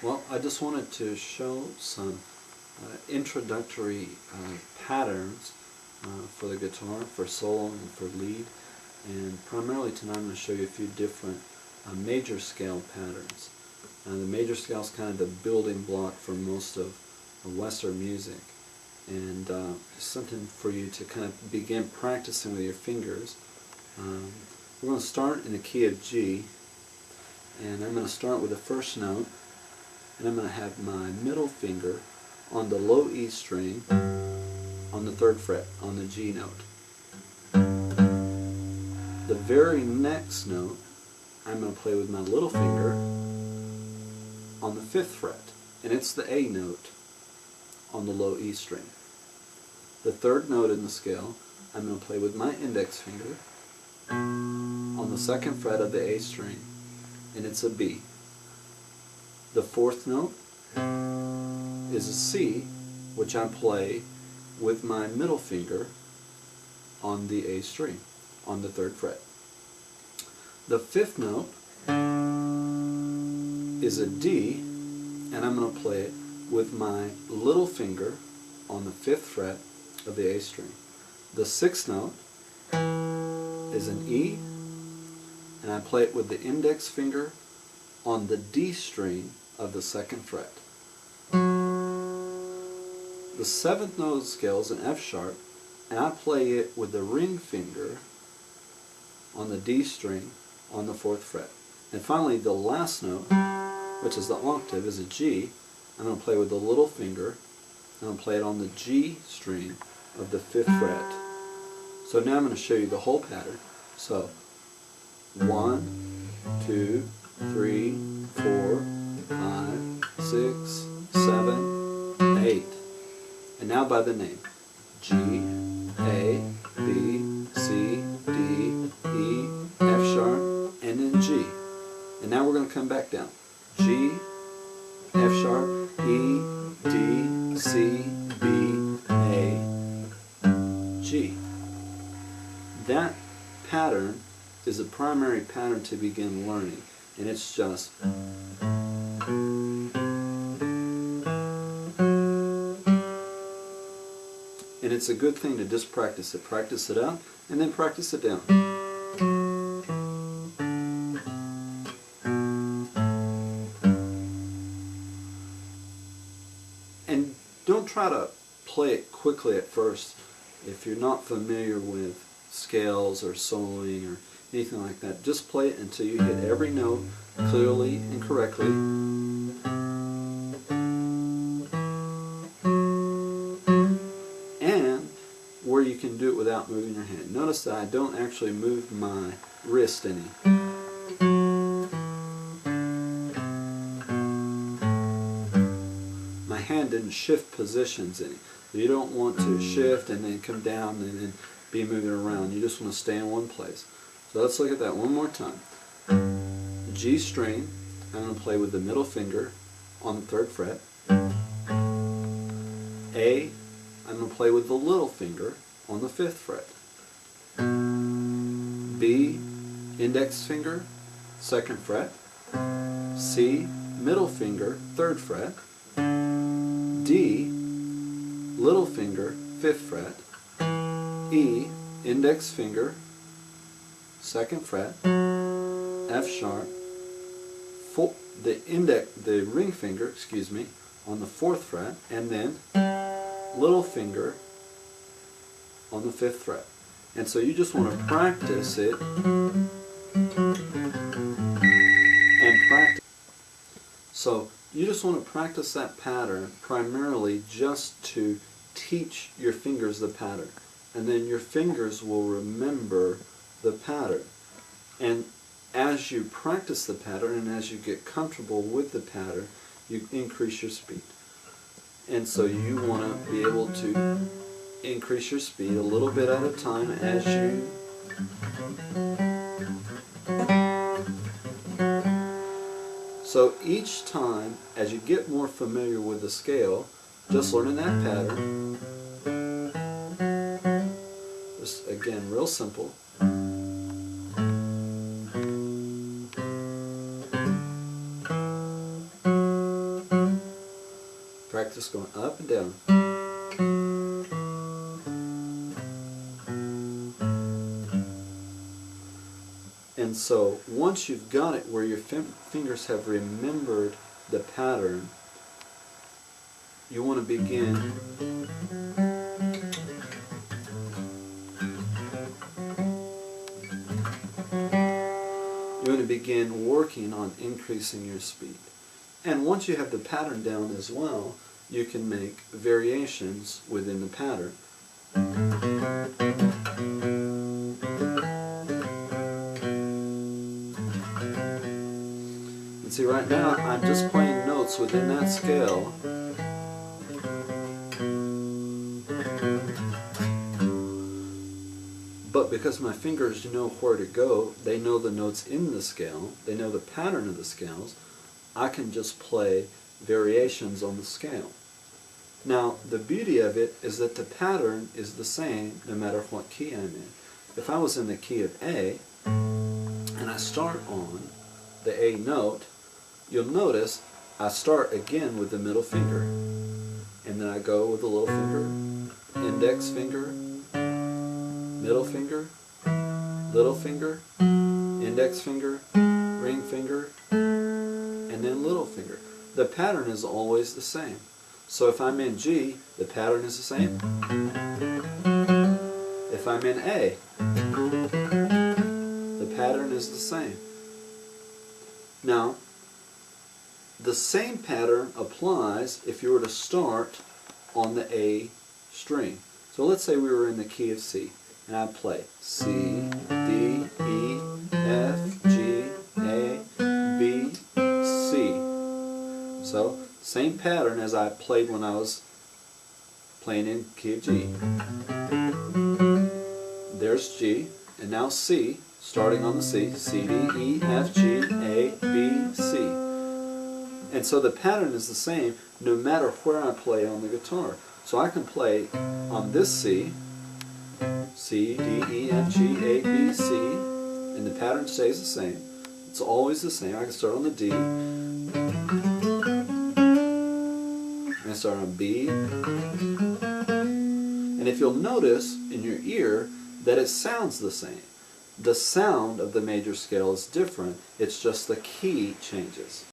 Well, I just wanted to show some introductory patterns for the guitar, for solo and for lead, and primarily tonight I'm going to show you a few different major scale patterns. The major scale is kind of the building block for most of Western music, and something for you to kind of begin practicing with your fingers. We're going to start in the key of G, and I'm going to start with the first note, and I'm going to have my middle finger on the low E string on the 3rd fret on the G note. The very next note I'm going to play with my little finger on the 5th fret, and it's the A note on the low E string. The 3rd note in the scale I'm going to play with my index finger on the 2nd fret of the A string, and it's a B. The 4th note is a C, which I play with my middle finger on the A string on the 3rd fret. The 5th note is a D, and I'm going to play it with my little finger on the 5th fret of the A string. The 6th note is an E, and I play it with the index finger on the D string of the 2nd fret. The 7th note of the scale is an F sharp, and I play it with the ring finger on the D string on the 4th fret. And finally, the last note, which is the octave, is a G. I'm going to play with the little finger, and I'm going to play it on the G string of the 5th fret. So now I'm going to show you the whole pattern. So 1, 2, 3, 4, 5, 6, 7, 8. And now by the name. G, A, B, C, D, E, F sharp, and then G. And now we're going to come back down. G, F sharp, E, D, C, B, A, G. That pattern is a primary pattern to begin learning, and it's just and it's a good thing to just practice it. Practice it up, and then practice it down. And don't try to play it quickly at first if you're not familiar with scales or soloing or anything like that. Just play it until you hit every note clearly and correctly. And where you can do it without moving your hand. Notice that I don't actually move my wrist any. My hand didn't shift positions any. You don't want to shift and then come down and then be moving around. You just want to stay in one place. So let's look at that one more time. The G string, I'm going to play with the middle finger on the 3rd fret. A, I'm going to play with the little finger on the 5th fret. B, index finger, 2nd fret. C, middle finger, 3rd fret. D, little finger, 5th fret. E, index finger, 2nd fret. F sharp, the ring finger, on the 4th fret, and then little finger on the 5th fret. And so you just want to practice it and practice. So you just want to practice that pattern primarily just to teach your fingers the pattern. And then your fingers will remember the pattern. And as you practice the pattern and as you get comfortable with the pattern, you increase your speed. And so you want to be able to increase your speed a little bit at a time as you so each time as you get more familiar with the scale, just learning that pattern, just again real simple. practice going up and down. And so once you've got it where your fingers have remembered the pattern, you want to begin working on increasing your speed. And once you have the pattern down as well, you can make variations within the pattern. And see, right now I'm just playing notes within that scale. But because my fingers know where to go, they know the notes in the scale, they know the pattern of the scales, I can just play variations on the scale. Now, the beauty of it is that the pattern is the same no matter what key I'm in. If I was in the key of A, and I start on the A note, you'll notice I start again with the middle finger. And then I go with the little finger, index finger, middle finger, little finger, index finger, ring finger, and then little finger. The pattern is always the same. So if I'm in G, the pattern is the same. If I'm in A, the pattern is the same. Now, the same pattern applies if you were to start on the A string. So let's say we were in the key of C, and I play C, D, E, F, G, A, B, C. So, same pattern as I played when I was playing in key of G. There's G, and now C, starting on the C, C, D, E, F, G, A, B, C. And so the pattern is the same no matter where I play on the guitar. So I can play on this C, C, D, E, F, G, A, B, C, and the pattern stays the same. It's always the same. I can start on the D, and I start on B, and if you'll notice in your ear that it sounds the same. The sound of the major scale is different, it's just the key changes.